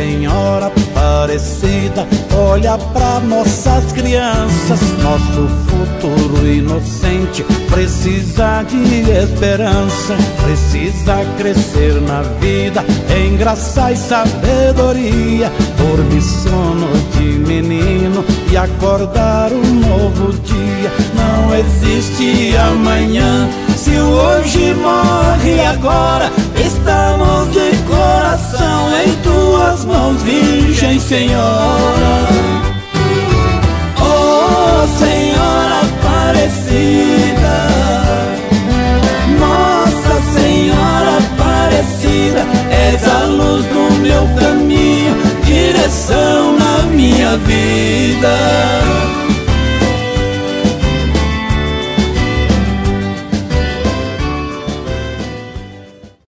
Senhora Aparecida, olha pra nossas crianças. Nosso futuro inocente precisa de esperança, precisa crescer na vida em graça e sabedoria. Dormir sono de menino e acordar um novo dia. Não existe amanhã, se o hoje morre agora. Estamos de coração em tuas mãos, Virgem Senhora. Oh Senhora Aparecida, Nossa Senhora Aparecida, és a luz do meu caminho, direção na minha vida.